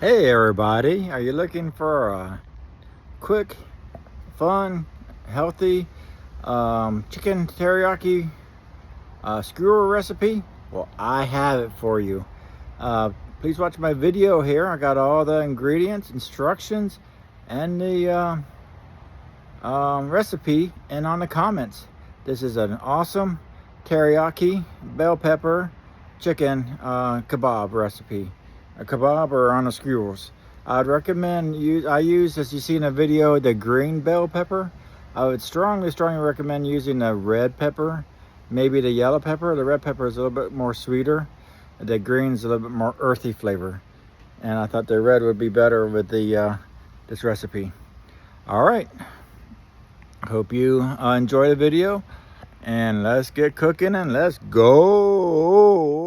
Hey everybody, are you looking for a quick, fun, healthy chicken teriyaki skewer recipe? Well, I have it for you. Uh, Please watch my video here. I got all the ingredients, instructions, and the recipe and on the comments. This is an awesome teriyaki bell pepper chicken kebab recipe. A kebab or on the skewers. I'd recommend I use, as you see in the video, the green bell pepper. I would strongly recommend using the red pepper, maybe the yellow pepper. The red pepper is a little bit more sweeter. The green is a little bit more earthy flavor. And I thought the red would be better with the this recipe. All right. Hope you enjoy the video, and let's get cooking and let's go.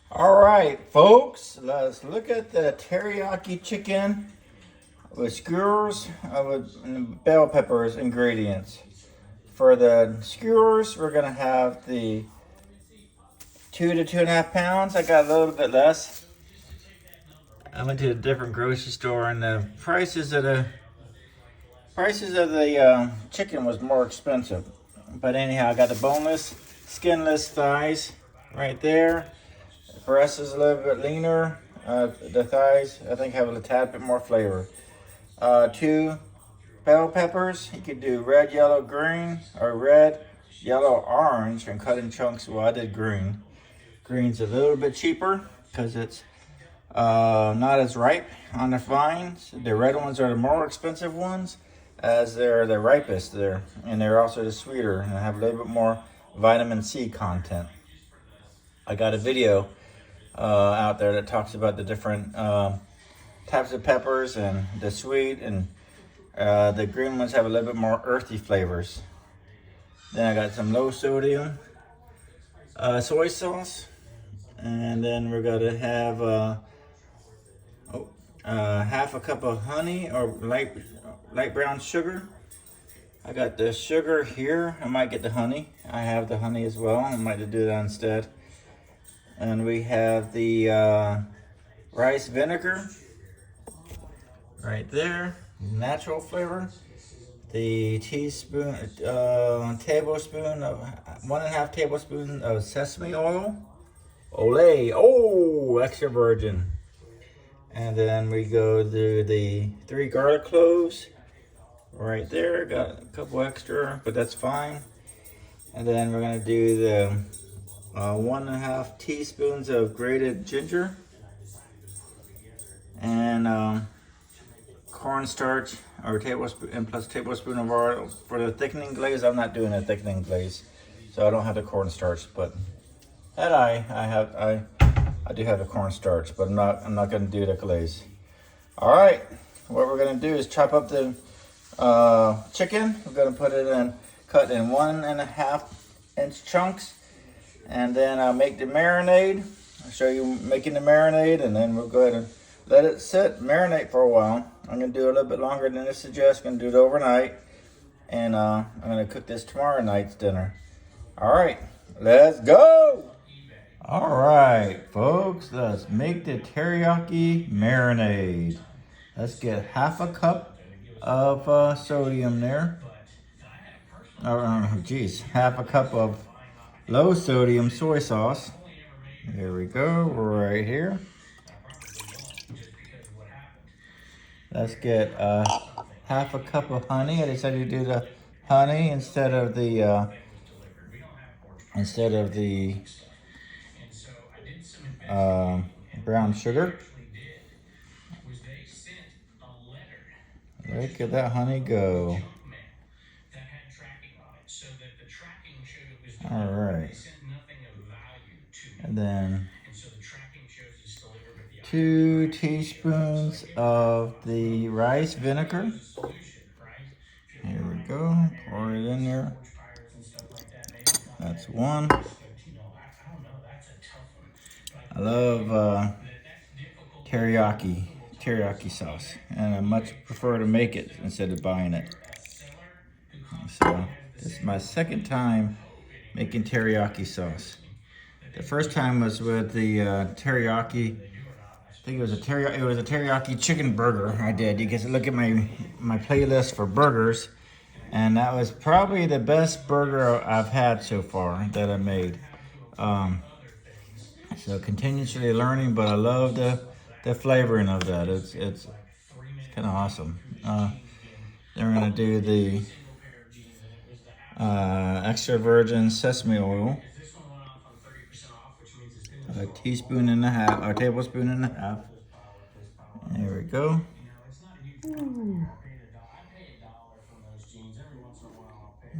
All right, folks, let's look at the teriyaki chicken with skewers with bell peppers ingredients. For the skewers, we're gonna have the 2 to 2.5 pounds. I got a little bit less. I went to a different grocery store, and the prices of the chicken was more expensive. But anyhow, I got the boneless, skinless thighs right there. The breast is a little bit leaner. The thighs, I think, have a tad bit more flavor. 2 bell peppers. You could do red, yellow, green, or red, yellow, orange, and cut in chunks. Well, I did green. Green's a little bit cheaper because it's not as ripe on the vines. The red ones are the more expensive ones, as they're the ripest there, and they're also the sweeter and have a little bit more vitamin C content. I got a video out there that talks about the different types of peppers, and the sweet and the green ones have a little bit more earthy flavors. Then I got some low sodium soy sauce, and then we're gonna have half a cup of honey or light brown sugar. I got the sugar here. I might get the honey. I have the honey as well. I might do that instead. And we have the rice vinegar right there, natural flavor. The tablespoon of 1.5 tablespoon of sesame oil. Olay, oh, extra virgin. And then we go to the 3 garlic cloves right there. Got a couple extra, but that's fine. And then we're gonna do the 1.5 teaspoons of grated ginger, and cornstarch or tablespoon, and plus tablespoon of oil for the thickening glaze. I'm not doing a thickening glaze, so I don't have the cornstarch, but that I do have the cornstarch, but I'm not going to do the glaze. All right, what we're going to do is chop up the chicken. We're going to put it in, cut in 1.5 inch chunks, and then I'll make the marinade. I'll show you making the marinade, and then we'll go ahead and let it sit, marinate for a while. I'm going to do a little bit longer than this suggests. I'm going to do it overnight, and I'm going to cook this tomorrow night's dinner. All right, let's go. All right, folks, let's make the teriyaki marinade. Let's get half a cup of sodium there. Oh, geez, half a cup of low sodium soy sauce. There we go, right here. Let's get half a cup of honey. I decided to do the honey instead of the brown sugar. Look at that honey go. All right. And then 2 teaspoons of the rice vinegar. Here we go. Pour it in there. That's 1. I love teriyaki sauce, and I much prefer to make it instead of buying it. So this is my second time making teriyaki sauce. The first time was with the teriyaki. I think it was a teriyaki chicken burger I did. You can look at my playlist for burgers, and that was probably the best burger I've had so far that I made. So continuously learning, but I love the flavoring of that. It's kind of awesome. Then we're gonna do the extra virgin sesame oil. A teaspoon and a half, or a tablespoon and a half. There we go.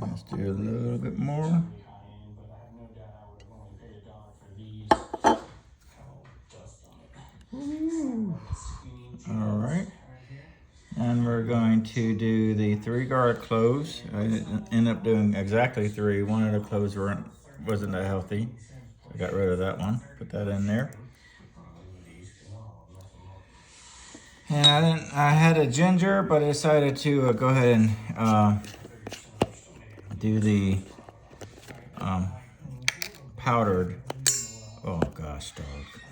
Let's do a little bit more. All right. And we're going to do the 3 garlic cloves. I ended up doing exactly 3. One of the cloves wasn't that healthy. So I got rid of that one. Put that in there. And I had a ginger, but I decided to go ahead and do the powdered. Oh gosh, dog!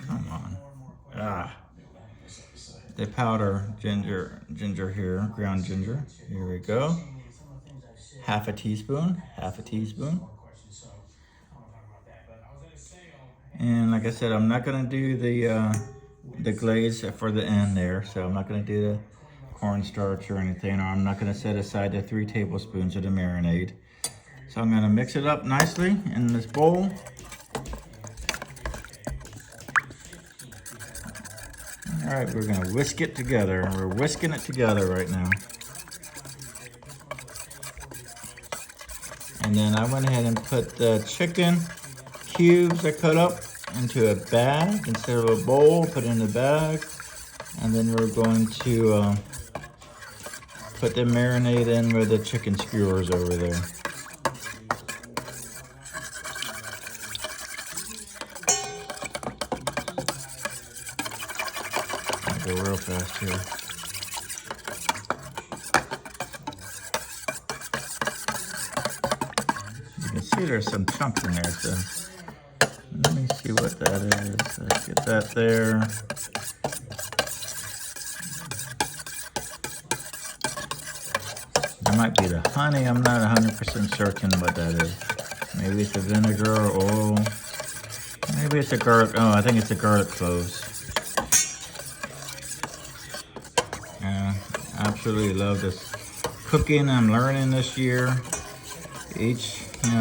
Come on! The powder ginger here, ground ginger. Here we go. Half a teaspoon. And like I said, I'm not gonna do the glaze for the end there, so I'm not gonna do the cornstarch or anything, or I'm not gonna set aside the 3 tablespoons of the marinade. So I'm gonna mix it up nicely in this bowl. All right, we're gonna whisk it together. We're whisking it together right now. And then I went ahead and put the chicken cubes I cut up into a bag instead of a bowl. Put it in the bag, and then we're going to put the marinade in with the chicken skewers over there. I'll go real fast here. You can see there's some chunks in there, so let me see what that is. Let's get that there. That might be the honey. I'm not 100% certain what that is. Maybe it's the vinegar or oil. Maybe it's a garlic. Oh, I think it's the garlic cloves. I absolutely love this cooking I'm learning this year.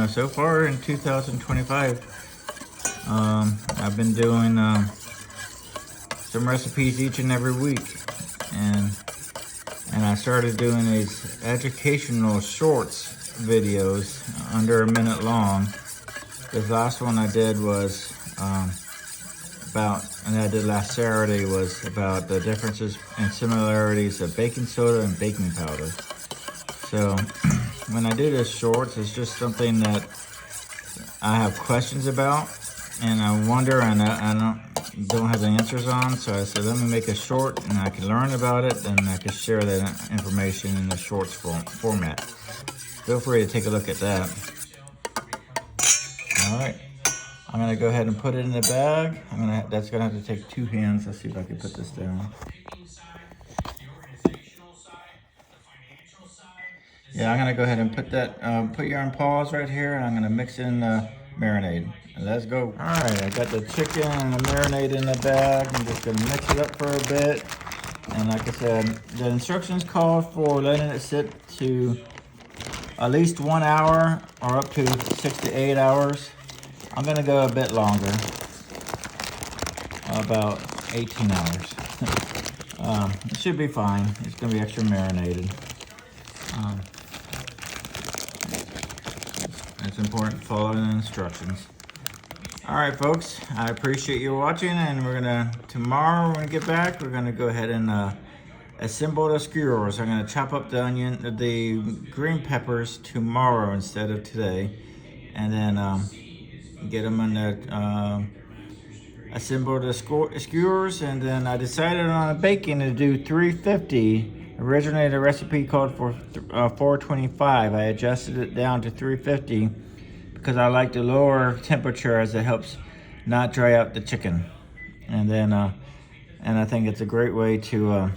So far in 2025, I've been doing some recipes each and every week, and I started doing these educational shorts videos under a minute long. This last one I did was and I did last Saturday, was about the differences and similarities of baking soda and baking powder. So when I do this shorts, it's just something that I have questions about, and I wonder, and I don't have the answers on. So I said, let me make a short, and I can learn about it, and I can share that information in the shorts format. Feel free to take a look at that. All right, I'm gonna go ahead and put it in the bag. That's gonna have to take 2 hands. Let's see if I can put this down. Yeah, I'm gonna go ahead and put that, put you on pause right here, and I'm gonna mix in the marinade. Let's go. All right, I got the chicken and the marinade in the bag. I'm just gonna mix it up for a bit. And like I said, the instructions call for letting it sit to at least 1 hour or up to 6 to 8 hours. I'm gonna go a bit longer, about 18 hours. It should be fine. It's gonna be extra marinated. It's important to follow the instructions. All right, folks, I appreciate you watching, and tomorrow when we get back, we're gonna go ahead and assemble the skewers. I'm gonna chop up the green peppers tomorrow instead of today, and then get them in the assemble the skewers. And then I decided on baking to do 350. Originally, the recipe called for 425. I adjusted it down to 350 because I like the lower temperature, as it helps not dry out the chicken. And then, and I think it's a great way to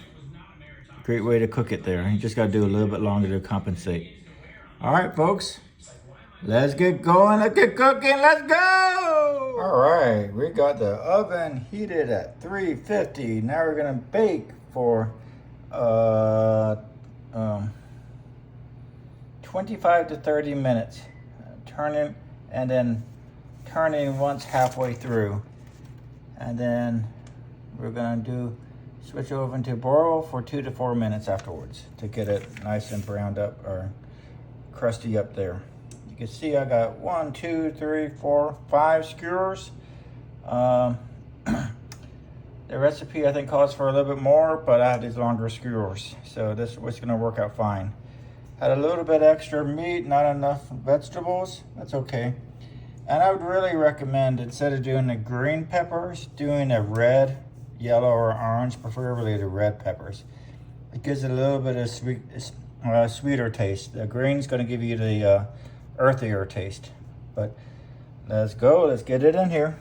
cook it there. You just got to do a little bit longer to compensate. All right, folks, let's get going. Let's get cooking. Let's go. All right, we got the oven heated at 350. Now we're gonna bake for 25 to 30 minutes. Turning and then turning once halfway through. And then we're gonna switch over to broil for 2 to 4 minutes afterwards to get it nice and browned up or crusty up there. You can see I got 1, 2, 3, 4, 5 skewers. The recipe I think calls for a little bit more, but I have these longer skewers, so this was gonna work out fine. Had a little bit extra meat, not enough vegetables. That's okay. And I would really recommend, instead of doing the green peppers, doing a red, yellow, or orange, preferably the red peppers. It gives it a little bit of sweeter taste. The green's gonna give you the earthier taste. But let's go, let's get it in here.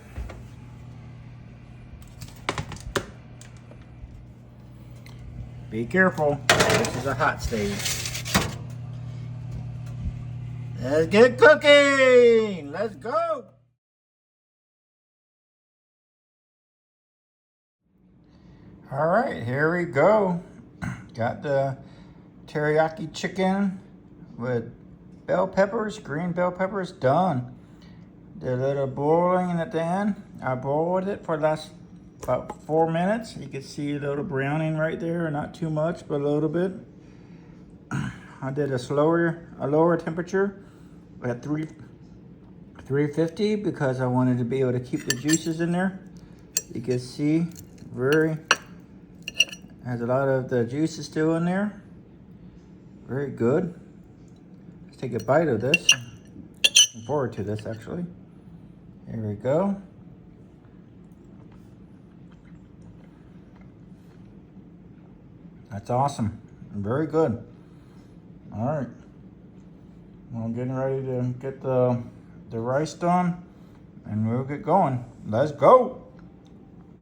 Be careful, this is a hot stage. Let's get cooking! Let's go! All right, here we go. Got the teriyaki chicken with bell peppers, green bell peppers, done. Did a little boiling at the end. I boiled it for the last about 4 minutes. You can see a little browning right there, not too much, but a little bit. I did a lower temperature at 350 because I wanted to be able to keep the juices in there. You can see has a lot of the juices still in there. Very good. Let's take a bite of this. Looking forward to this actually. Here we go. That's awesome. Very good. All right. I'm getting ready to get the rice done and we'll get going. Let's go.